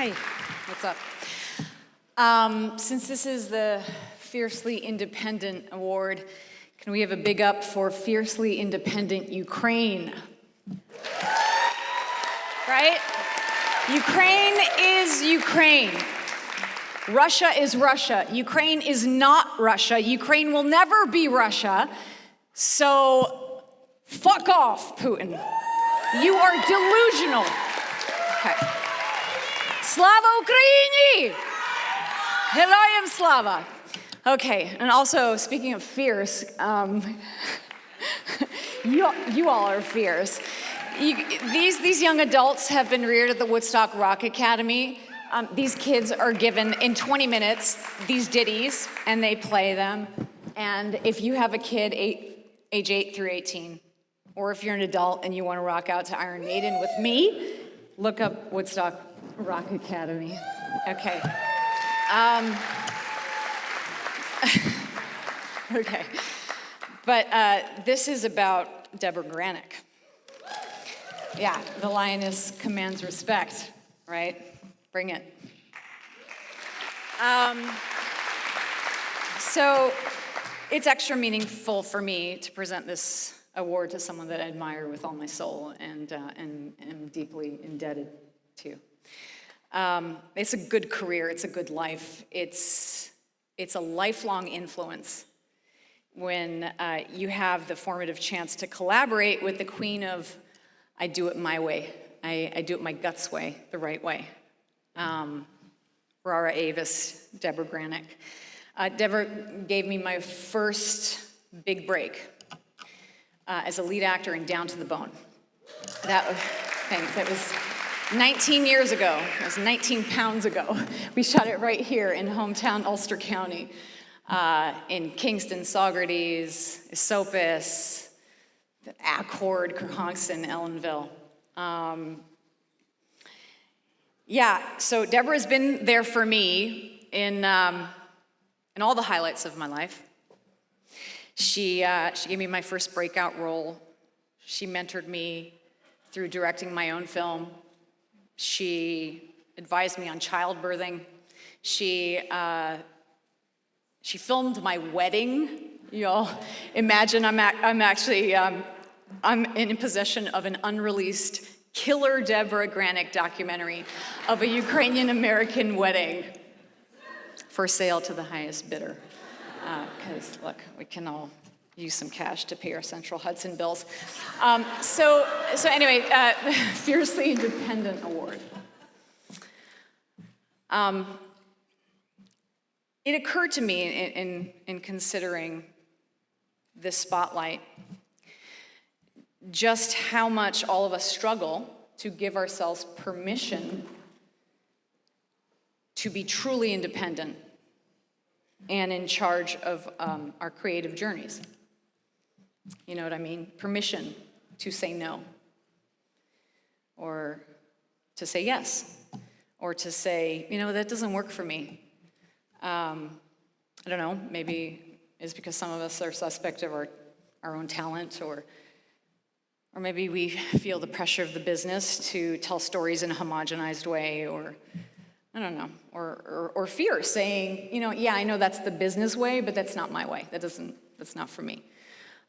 Hi, what's up? Since this is the Fiercely Independent Award, can we have a big up for Fiercely Independent Ukraine? Right? Ukraine is Ukraine. Russia is Russia. Ukraine is not Russia. Ukraine will never be Russia. So, fuck off, Putin. You are delusional. Okay. Slava Ukraini! Heroyam Slava. Okay, and also, speaking of fierce, you all are fierce. These young adults have been reared at the Woodstock Rock Academy. These kids are given, in 20 minutes, these ditties, and they play them. And if you have a kid age 8 through 18, or if you're an adult and you want to rock out to Iron Maiden with me, look up Woodstock Rock Academy. Okay. Okay. But this is about Debra Granik. Yeah, the lioness commands respect, right? Bring it. So it's extra meaningful for me to present this award to someone that I admire with all my soul and am deeply indebted to. It's a good career, it's a good life, it's a lifelong influence when you have the formative chance to collaborate with the queen of I do it my way, I do it my guts way, the right way. Rara Avis, Debra Granik. Debra gave me my first big break as a lead actor in Down to the Bone. That was 19 years ago. It was 19 pounds ago. We shot it right here in hometown Ulster County, in Kingston, Saugerties, Esopus, Accord, Kerhonkson, Ellenville. Yeah, so Debra has been there for me in all the highlights of my life. She gave me my first breakout role. She mentored me through directing my own film. She advised me on childbirthing. She filmed my wedding. Y'all imagine I'm in possession of an unreleased killer Debra Granik documentary of a Ukrainian-American wedding for sale to the highest bidder. Because, look, we can all use some cash to pay our Central Hudson bills. So anyway, Fiercely Independent Award. It occurred to me in considering this spotlight just how much all of us struggle to give ourselves permission to be truly independent and in charge of our creative journeys. You know what I mean? Permission to say no, or to say yes, or to say, you know, that doesn't work for me. I don't know, maybe it's because some of us are suspect of our own talent, or maybe we feel the pressure of the business to tell stories in a homogenized way, or I don't know, or fear, saying, you know, yeah, I know that's the business way, but that's not my way. That's not for me.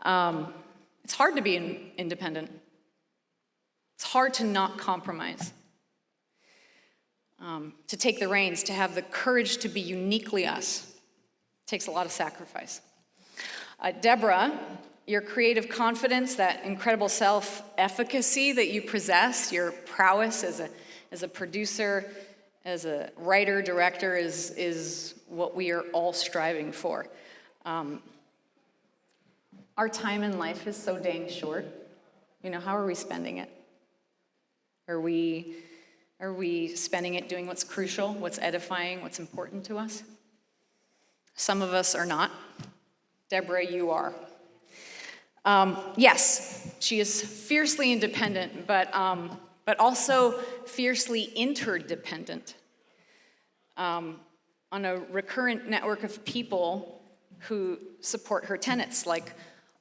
It's hard to be independent. It's hard to not compromise. To take the reins, to have the courage to be uniquely us, takes a lot of sacrifice. Debra, your creative confidence, that incredible self-efficacy that you possess, your prowess as a producer, as a writer, director, is what we are all striving for. Our time in life is so dang short. You know, how are we spending it? Are we spending it doing what's crucial, what's edifying, what's important to us? Some of us are not. Debra, you are. Yes, she is fiercely independent, but also fiercely interdependent on a recurrent network of people who support her tenets, like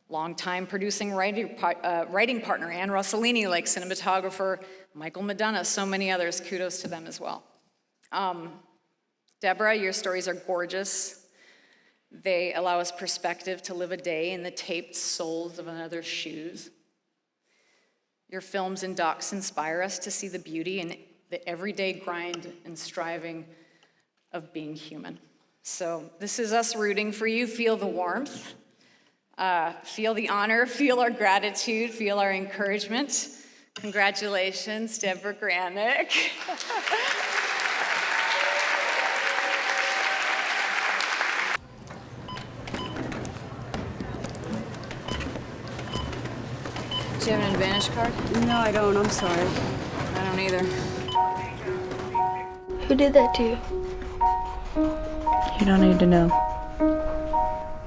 longtime producing writing partner Ann Rossellini, like cinematographer Michael Madonna, so many others. Kudos to them as well. Debra, your stories are gorgeous. They allow us perspective to live a day in the taped soles of another's shoes. Your films and docs inspire us to see the beauty in the everyday grind and striving of being human. So this is us rooting for you. Feel the warmth, feel the honor, feel our gratitude, feel our encouragement. Congratulations, Debra Granik. Do you have an Advantage card? No, I don't. I'm sorry. I don't either. Who did that to you? You don't need to know.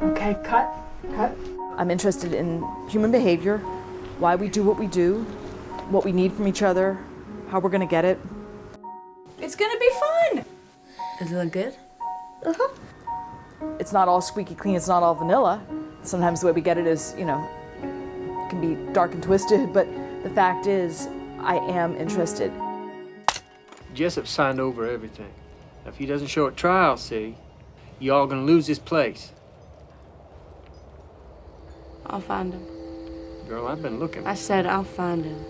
Okay, cut. I'm interested in human behavior, why we do, what we need from each other, how we're gonna get it. It's gonna be fun. Does it look good? Uh-huh. It's not all squeaky clean, it's not all vanilla. Sometimes the way we get it is, can be dark and twisted, but the fact is, I am interested. Jessup signed over everything. Now, if he doesn't show at trial, see, y'all gonna lose this place. I'll find him. Girl, I've been looking. I said I'll find him.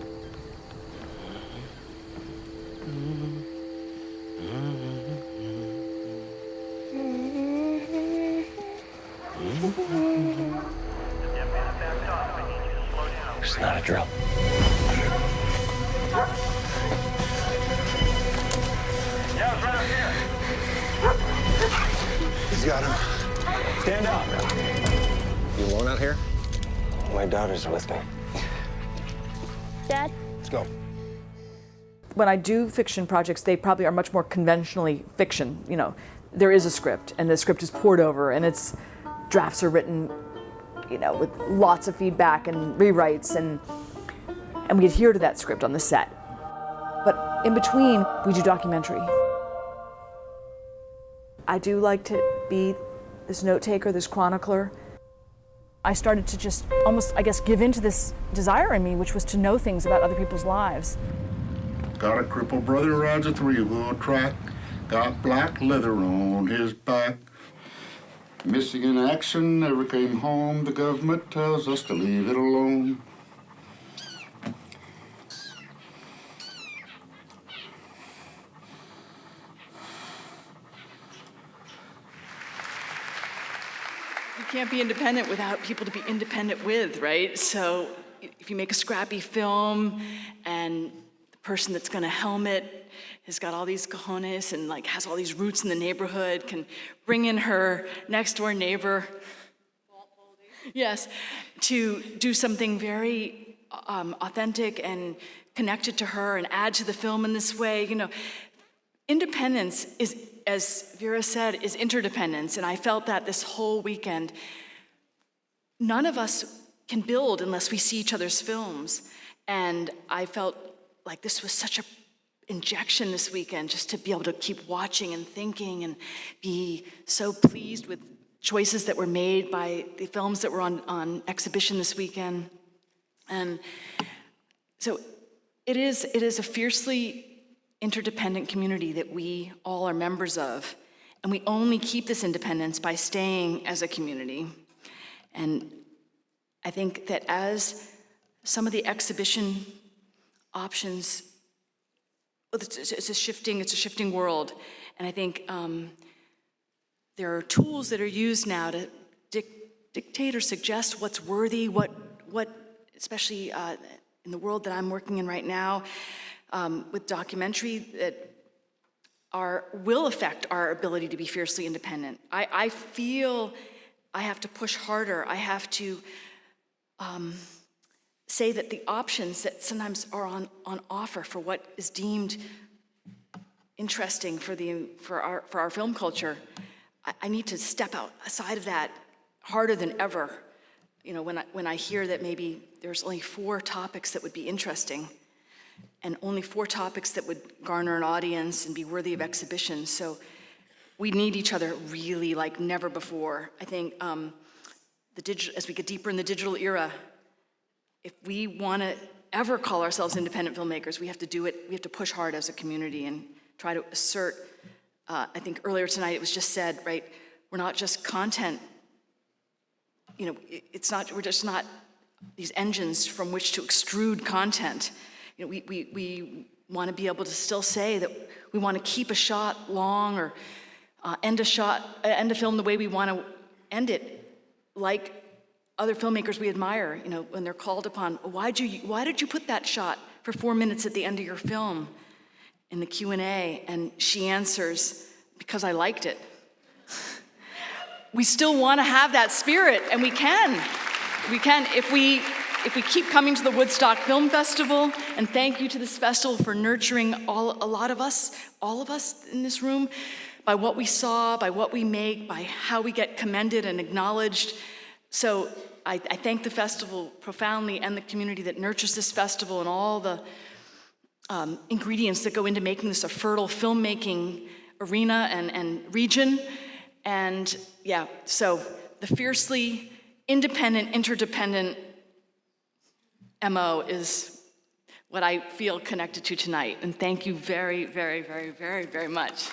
It's not a drill. He's got him. Stand up. You alone out here? My daughters are with me. Dad? Let's go. When I do fiction projects, they probably are much more conventionally fiction. There is a script, and the script is poured over, and drafts are written, with lots of feedback and rewrites, and we adhere to that script on the set. But in between, we do documentary. I do like to be this note taker, this chronicler. I started to just almost, give in to this desire in me, which was to know things about other people's lives. Got a crippled brother rides a three-wheel track. Got black leather on his back. Missing in action, never came home. The government tells us to leave it alone. You can't be independent without people to be independent with, right? So if you make a scrappy film and the person that's gonna helm it has got all these cojones and has all these roots in the neighborhood, can bring in her next door neighbor, yes, to do something very authentic and connected to her and add to the film in this way, independence is, as Vera said, is interdependence, and I felt that this whole weekend. None of us can build unless we see each other's films, and I felt like this was such a injection this weekend, just to be able to keep watching and thinking and be so pleased with choices that were made by the films that were on exhibition this weekend. And so it is a fiercely interdependent community that we all are members of, and we only keep this independence by staying as a community. And I think that as some of the exhibition options, it's a shifting world, and I think there are tools that are used now to dictate or suggest what's worthy, what especially in the world that I'm working in right now, with documentary, that will affect our ability to be fiercely independent. I feel I have to push harder. I have to say that the options that sometimes are on offer for what is deemed interesting for our film culture, I need to step outside of that harder than ever. When I hear that maybe there's only 4 topics that would be interesting, and only 4 topics that would garner an audience and be worthy of exhibition. So we need each other really like never before. I think as we get deeper in the digital era, if we want to ever call ourselves independent filmmakers, we have to do it. We have to push hard as a community and try to assert, I think earlier tonight it was just said, right, we're not just content, we're just not these engines from which to extrude content. We want to be able to still say that we want to keep a shot long or end a film the way we want to end it, like other filmmakers we admire, when they're called upon, why did you put that shot for 4 minutes at the end of your film in the Q&A? And she answers, because I liked it. We still want to have that spirit, and we can. We can if we keep coming to the Woodstock Film Festival, and thank you to this festival for nurturing all of us in this room, by what we saw, by what we make, by how we get commended and acknowledged. So I thank the festival profoundly and the community that nurtures this festival and all the ingredients that go into making this a fertile filmmaking arena and region. And yeah, so the fiercely independent, interdependent MO is what I feel connected to tonight. And thank you very, very, very, very, very much.